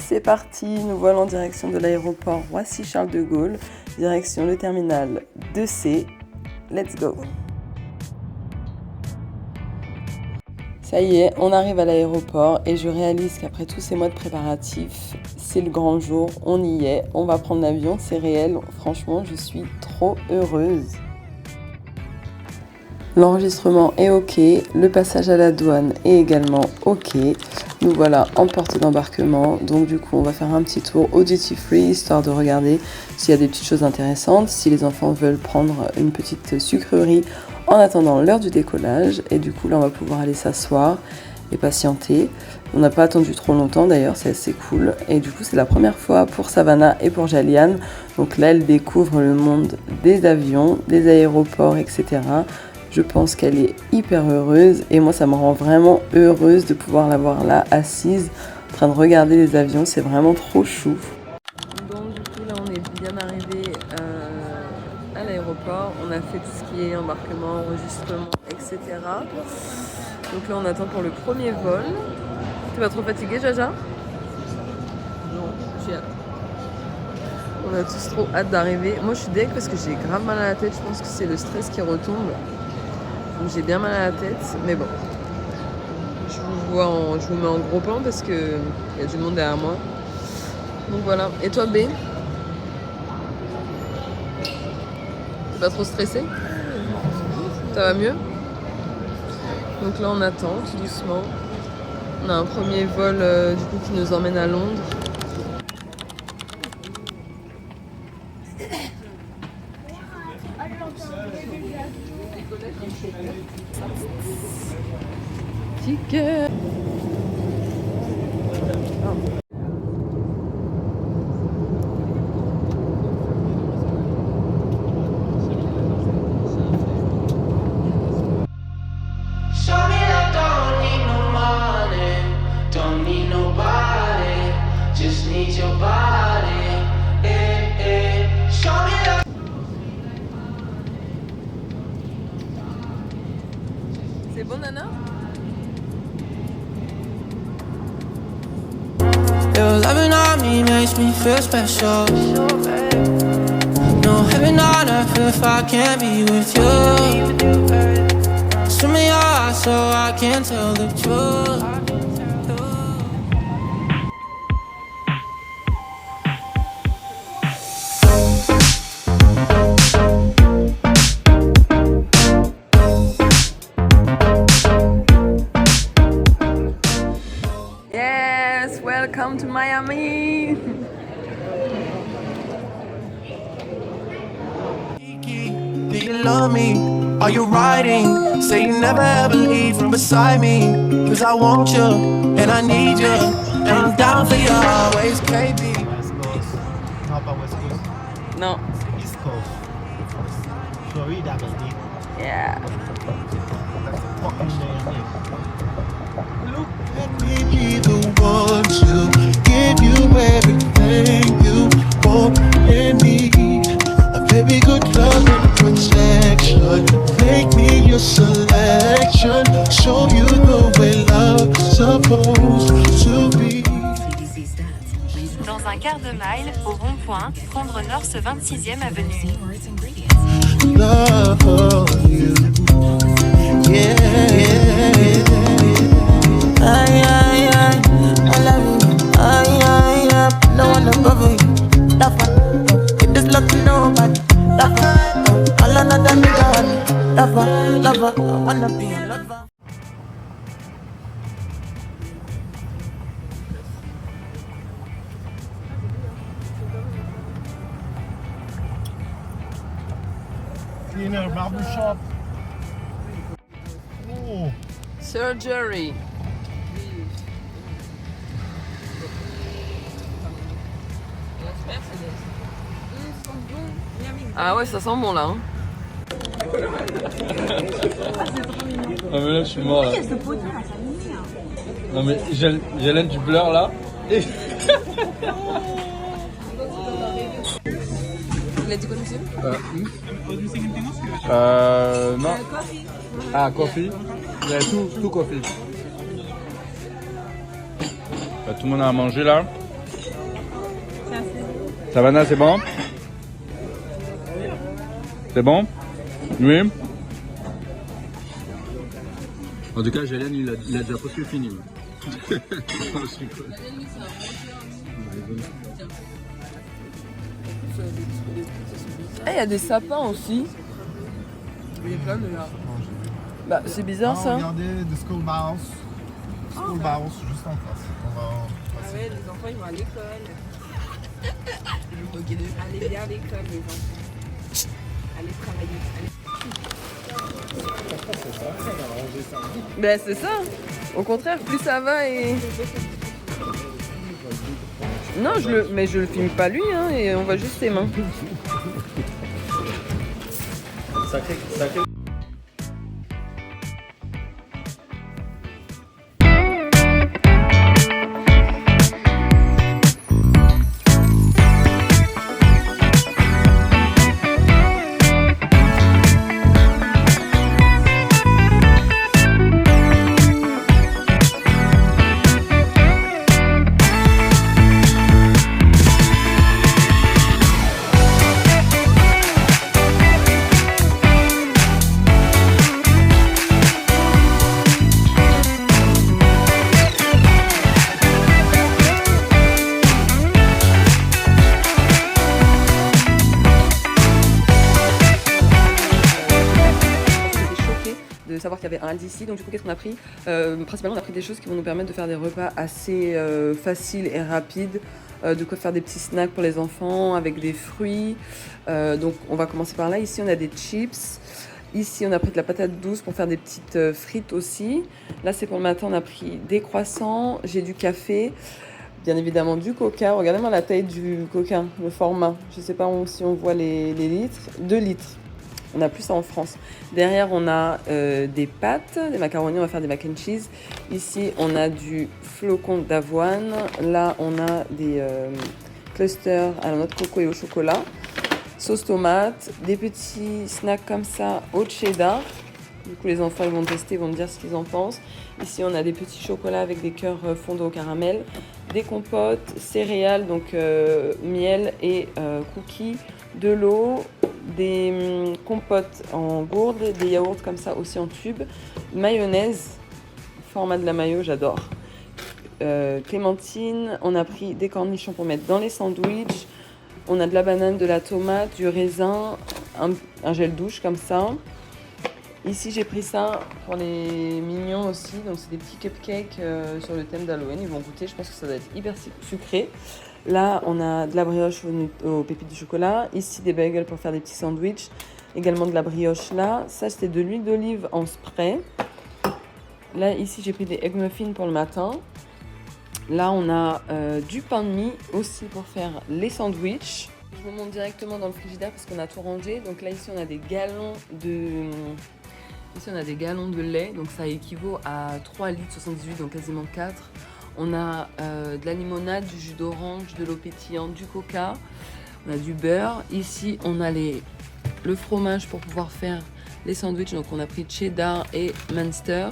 c'est parti, nous voilà en direction de l'aéroport Roissy-Charles de Gaulle, direction le terminal 2C. Let's go! Ça y est, on arrive à l'aéroport et je réalise qu'après tous ces mois de préparatifs, c'est le grand jour, on y est, on va prendre l'avion, c'est réel, franchement je suis trop heureuse. L'enregistrement est ok, le passage à la douane est également ok. Nous voilà en porte d'embarquement, donc du coup on va faire un petit tour au duty free histoire de regarder s'il y a des petites choses intéressantes, si les enfants veulent prendre une petite sucrerie en attendant l'heure du décollage. Et du coup là on va pouvoir aller s'asseoir et patienter. On n'a pas attendu trop longtemps d'ailleurs, c'est assez cool. Et du coup c'est la première fois pour Savannah et pour Jaliane, donc là elle découvre le monde des avions, des aéroports, etc. Je pense qu'elle est hyper heureuse et moi ça me rend vraiment heureuse de pouvoir la voir là assise en train de regarder les avions, c'est vraiment trop chou. Donc du coup là on est bien arrivé à l'aéroport, on a fait tout ce qui est embarquement, enregistrement, etc. Donc là on attend pour le premier vol. Tu vas trop fatigué Jaja? Non, j'ai hâte. On a tous trop hâte d'arriver. Moi je suis deg parce que j'ai grave mal à la tête, je pense que c'est le stress qui retombe. Donc j'ai bien mal à la tête, mais bon. Je vous mets en gros plan parce que y a du monde derrière moi. Donc voilà. Et toi B? T'es pas trop stressé? Ça va mieux? Donc là on attend tout doucement. On a un premier vol du coup qui nous emmène à Londres. Ticket. C'est bon Nana? Your loving on me makes me feel special. No heaven on earth if I can't be with you. Swim me your eyes so I can tell the truth. Welcome to Miami! Do you love me? Are you riding? Say you never ever leave from beside me. Cause I want you, and I need you. And I'm down for you always, KB. West Coast. How about West Coast? No. East Coast. Florida, baby. Yeah. That's the fucking name. Look at me, be the one to give you everything you want and need. A very good love and protection. Make me your selection. Show you the way love's supposed to be. Dans un quart de mile, au rond-point, prendre North 26e avenue. Love for you. Yeah, yeah, yeah. Ay, ay, ay, I love you. Ay, ay, ay, no one above you. That one, it is lucky nobody. That one, all another nigga want. Lover, lover, I wanna be a lover. Cleaner, barber shop. Oh. Surgery. Ah ouais, ça sent bon là. Hein. Ah mais là je suis mort là. Non mais Jalen tu pleures là. Il a dit quoi monsieur? Non. Ah coffee. Il y a tout coffee. Tout le monde a mangé là. Savannah, c'est bon? C'est bon? Oui? En tout cas, Jalen, il a déjà presque fini. Ah, il y a des sapins aussi. Il y a plein de là. Bah, c'est bizarre ça. Regardez, the school mouse. School mouse, juste en face. On va passer. Ouais, les enfants ils vont à l'école. Allez bien à l'école, les enfants. Allez travailler. Ben c'est ça. Au contraire, plus ça va et. Non, mais je le filme pas lui, hein, et on voit juste ses mains. Sacré. De savoir qu'il y avait un Aldi ici, donc du coup qu'est-ce qu'on a pris? Principalement on a pris des choses qui vont nous permettre de faire des repas assez faciles et rapides, de quoi faire des petits snacks pour les enfants avec des fruits, donc on va commencer par là. Ici on a des chips, ici on a pris de la patate douce pour faire des petites frites aussi. Là c'est pour le matin, on a pris des croissants, j'ai du café, bien évidemment du coca. Regardez-moi la taille du coca, le format, je sais pas si on voit les litres, 2 litres. On a plus ça en France. Derrière, on a des pâtes, des macaronis, on va faire des mac and cheese. Ici, on a du flocon d'avoine. Là, on a des clusters à la noix de coco et au chocolat. Sauce tomate, des petits snacks comme ça au cheddar. Du coup, les enfants ils vont tester, ils vont me dire ce qu'ils en pensent. Ici, on a des petits chocolats avec des cœurs fondus au caramel. Des compotes, céréales, donc miel et cookies. De l'eau, des compotes en gourde, des yaourts comme ça aussi en tube, mayonnaise, format de la mayo, j'adore. Clémentine, on a pris des cornichons pour mettre dans les sandwichs, on a de la banane, de la tomate, du raisin, un gel douche comme ça. Ici j'ai pris ça pour les mignons aussi, donc c'est des petits cupcakes sur le thème d'Halloween, ils vont goûter, je pense que ça doit être hyper sucré. Là, on a de la brioche aux pépites de chocolat. Ici, des bagels pour faire des petits sandwichs. Également de la brioche là. Ça, c'était de l'huile d'olive en spray. Là, ici, j'ai pris des egg muffins pour le matin. Là, on a du pain de mie aussi pour faire les sandwichs. Je vous montre directement dans le frigidaire parce qu'on a tout rangé. Donc là, ici, on a des galons de... Ici, on a des galons de lait. Donc ça équivaut à 3 litres 78, donc quasiment 4. On a de la limonade, du jus d'orange, de l'eau pétillante, du coca. On a du beurre. Ici, on a le fromage pour pouvoir faire les sandwichs. Donc, on a pris cheddar et Munster.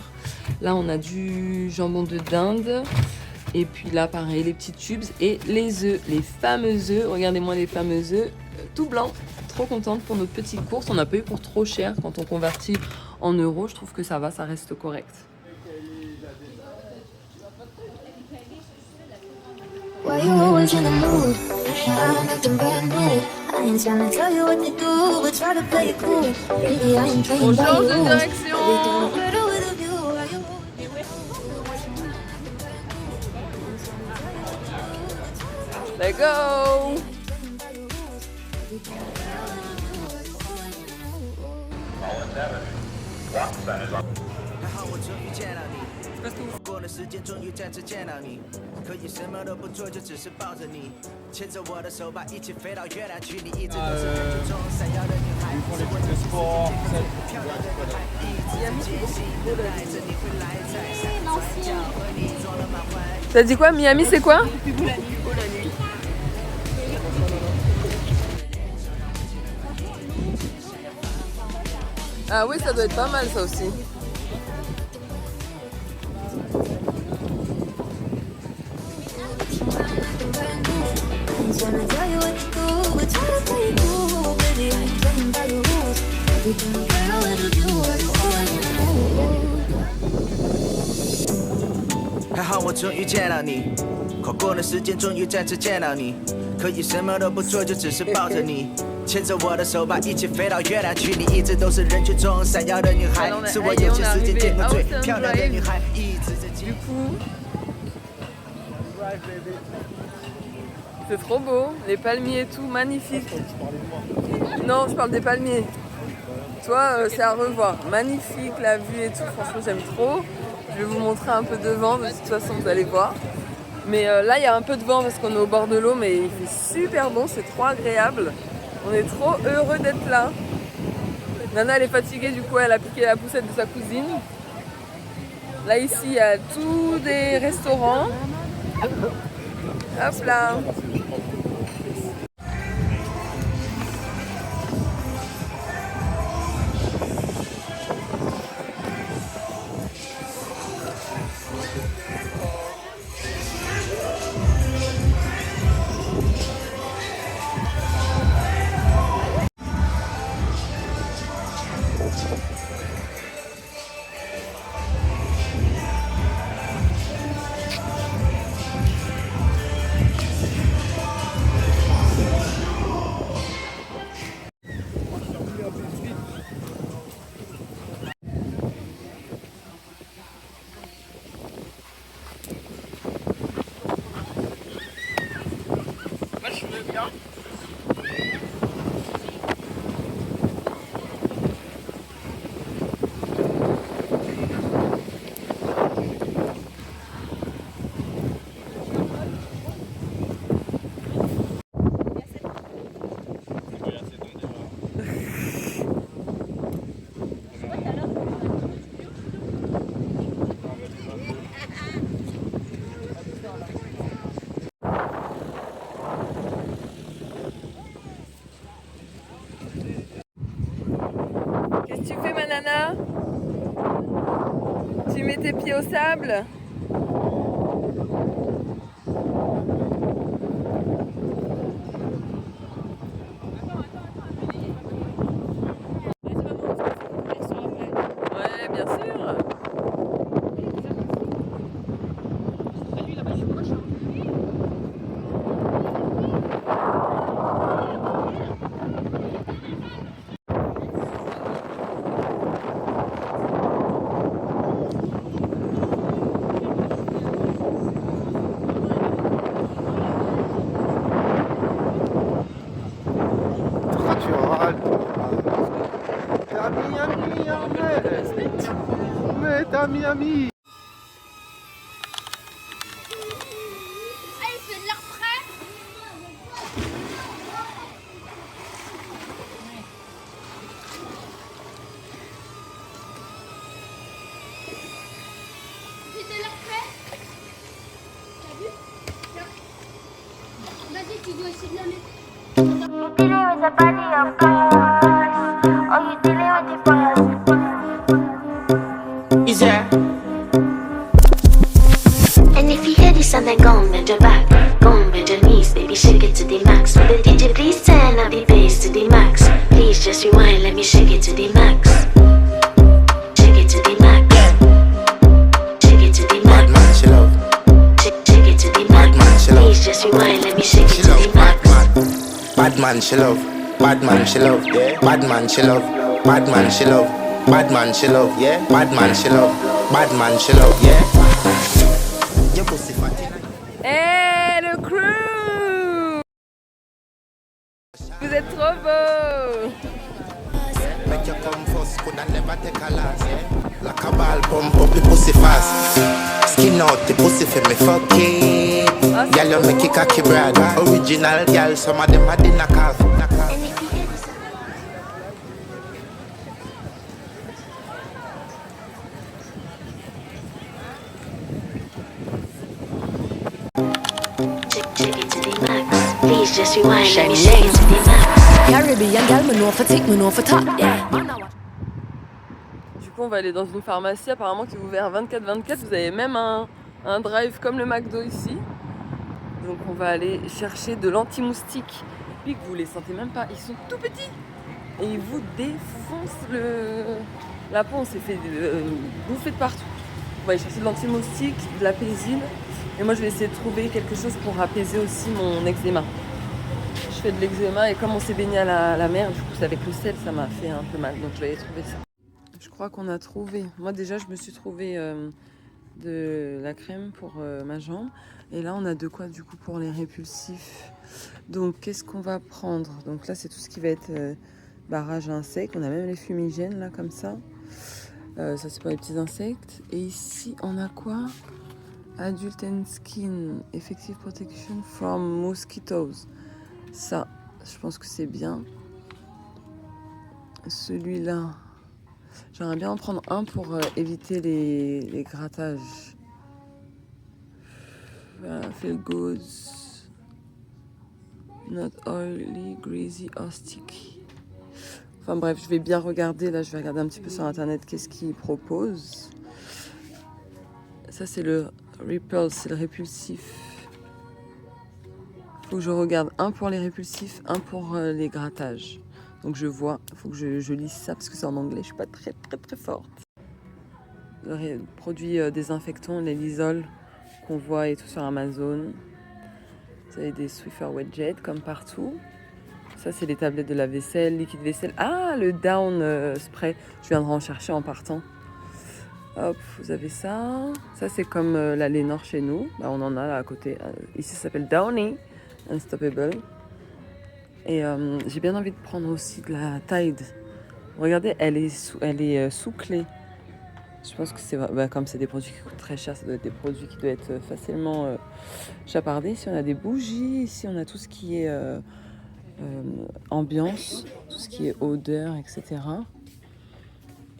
Là, on a du jambon de dinde. Et puis là, pareil, les petits tubes et les œufs. Les fameux œufs. Regardez-moi les fameux œufs tout blancs. Trop contente pour nos petites courses. On n'a pas eu pour trop cher quand on convertit en euros. Je trouve que ça va, ça reste correct. Why you always in the mood? I'm acting brand new. I ain't tryna tell you what to do, but try to play it cool. Baby, I ain't playing by your rules. Everything look better with a view. Why you Let's go! T'as dit quoi? Miami, c'est quoi? Ah oui, ça doit être pas mal ça aussi. ain't tryna tell you what to do, but try to play it cool. Baby, I ain't playing by your rules. Everything girl will do, I do always know. 还好我终于见到你，跨过了时间，终于再次见到你。可以什么都不做，就只是抱着你，牵着我的手吧，一起飞到月亮去。你一直都是人群中闪耀的女孩，是我有些时间见过最漂亮的女孩，一直在记。 C'est trop beau, les palmiers et tout, magnifique. Non, je parle des palmiers. Toi, c'est à revoir. Magnifique, la vue et tout, franchement j'aime trop. Je vais vous montrer un peu de vent, de toute façon vous allez voir. Mais là il y a un peu de vent parce qu'on est au bord de l'eau, mais il fait super bon, c'est trop agréable. On est trop heureux d'être là. Nana elle est fatiguée, du coup elle a piqué la poussette de sa cousine. Là ici il y a tous des restaurants. Hop là. Qu'est-ce que tu fais ma nana? Tu mets tes pieds au sable? Ouais, bien sûr. Miami. Allez, fais de l'air frais. Fais de l'air frais. T'as vu? Vas-y, tu dois essayer de la mettre. You dealing with a body of girls, or you dealing with the boys? Easier. And if you hear this and then go and bend your back, go and bend your knees, baby shake it to the max. With the DJ please turn up the bass to the max. Please just rewind, let me shake it to the max. Shake it to the max. Shake it to the max. Bad man, she love. Shake it to the max. Please just rewind, let me shake it to the max. Bad man, she love. Bad man, she love. Yeah. Bad man, she love. Bad man, she love. Bad man, she love. Yeah. Bad man, she love. Bad man, she love. Yeah. Your pussy fatty. Hey le crew! Vous êtes trop beaux! Make you come first, could I never take a last, yeah? Like a ball pump up the pussy fast. Skin out the pussy for me fuck it. Girl, you make it cocky brad. Original girl, some of them are the knockoff. And if you hear this, shake it to the max. Please just rewind, let me shake it to the max. Caribbean gal, me know for tick, me know for top, yeah. Du coup on va aller dans une pharmacie apparemment qui est ouverte 24/24. Vous avez même un drive comme le McDo ici. Donc on va aller chercher de l'anti-moustique. Puis que vous les sentez même pas, ils sont tout petits. Et ils vous défoncent la peau, on s'est fait bouffer de partout. On va aller chercher de l'anti-moustique, de la Pésil. Et moi je vais essayer de trouver quelque chose pour apaiser aussi mon eczéma. Je fais de l'eczéma et comme on s'est baigné à la mer, du coup avec le sel ça m'a fait un peu mal. Donc je vais aller trouver ça. Je crois qu'on a trouvé. Moi déjà je me suis trouvé de la crème pour ma jambe. Et là on a de quoi du coup pour les répulsifs. Donc qu'est-ce qu'on va prendre? Donc là c'est tout ce qui va être barrage à insectes. On a même les fumigènes là comme ça. Ça c'est pour les petits insectes. Et ici on a quoi? Adult and Skin Effective Protection from Mosquitoes. Ça, je pense que c'est bien. Celui-là, j'aimerais bien en prendre un pour éviter les grattages. Feel good. Not oily, greasy or sticky. Enfin bref, je vais bien regarder. Là, je vais regarder un petit peu sur internet qu'est-ce qu'ils proposent. Ça, c'est le Repulse, c'est le répulsif. Faut que je regarde un pour les répulsifs, un pour les grattages. Donc je vois, il faut que je lise ça parce que c'est en anglais, je suis pas très forte. Le produit désinfectant, les Lysol qu'on voit et tout sur Amazon. Vous avez des Swiffer Wet-Jet comme partout. Ça c'est les tablettes de la vaisselle, liquide vaisselle. Ah, le Down spray, je viendrai en chercher en partant. Hop, vous avez ça. Ça c'est comme la Lénore chez nous. Là, on en a là à côté. Ici ça s'appelle Downy Unstoppable. Et j'ai bien envie de prendre aussi de la Tide. Regardez, elle est sous clé. Je pense que c'est comme c'est des produits qui coûtent très cher, ça doit être des produits qui doivent être facilement chapardés. Ici on a des bougies, ici on a tout ce qui est ambiance, tout ce qui est odeur, etc.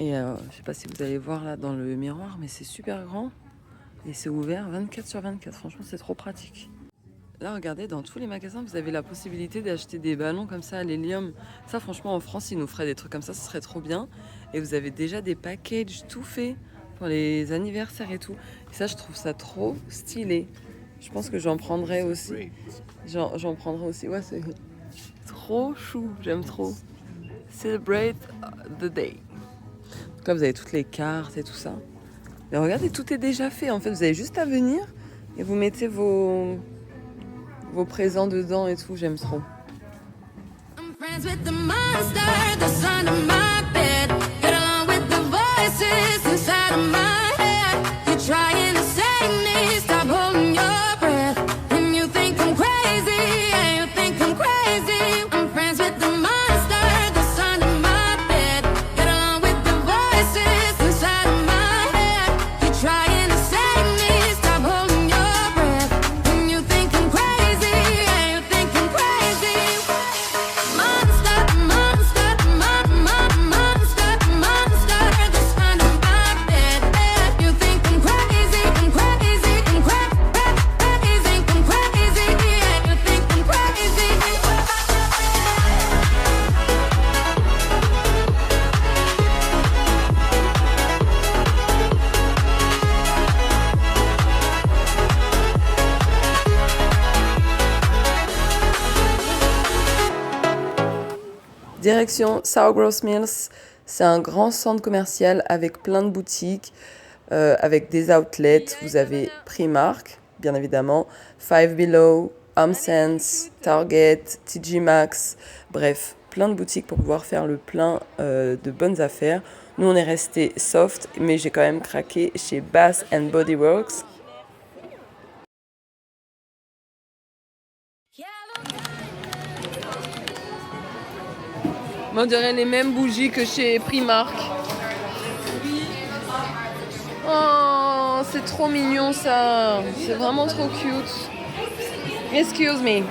Et je sais pas si vous allez voir là dans le miroir, mais c'est super grand et c'est ouvert 24/24. Franchement, c'est trop pratique. Là, regardez, dans tous les magasins, vous avez la possibilité d'acheter des ballons comme ça à l'hélium. Ça, franchement, en France, ils nous feraient des trucs comme ça, ce serait trop bien. Et vous avez déjà des packages tout faits pour les anniversaires et tout. Et ça, je trouve ça trop stylé. Je pense que j'en prendrai aussi. J'en prendrai aussi. Ouais, c'est trop chou. J'aime trop. Celebrate the day. Donc là, vous avez toutes les cartes et tout ça. Mais regardez, tout est déjà fait. En fait, vous avez juste à venir et vous mettez vos présents dedans et tout. J'aime trop. I'm friends with the monster that's under my bed. Get on with the voices inside of my head. You're trying to save me, stop holding your breath. And you think I'm crazy, yeah, you think I'm crazy. I'm friends with the monster that's under my bed. Get on with the voices inside of my head. You're trying to save me, stop holding your breath. And you think I'm crazy, yeah, you think I'm crazy. Monster, monster, monster, monster that's under my bed. You think I'm crazy, I'm crazy, I'm crazy, I'm crazy, yeah, you think I'm crazy. Direction Sourgross Mills, c'est un grand centre commercial avec plein de boutiques, avec des outlets. Vous avez Primark, bien évidemment, Five Below, HomeSense, Target, TJ Maxx, bref, plein de boutiques pour pouvoir faire le plein de bonnes affaires. Nous, on est resté soft, mais j'ai quand même craqué chez Bath & Body Works. On dirait les mêmes bougies que chez Primark. Oh, c'est trop mignon ça. C'est vraiment trop cute. Excuse me.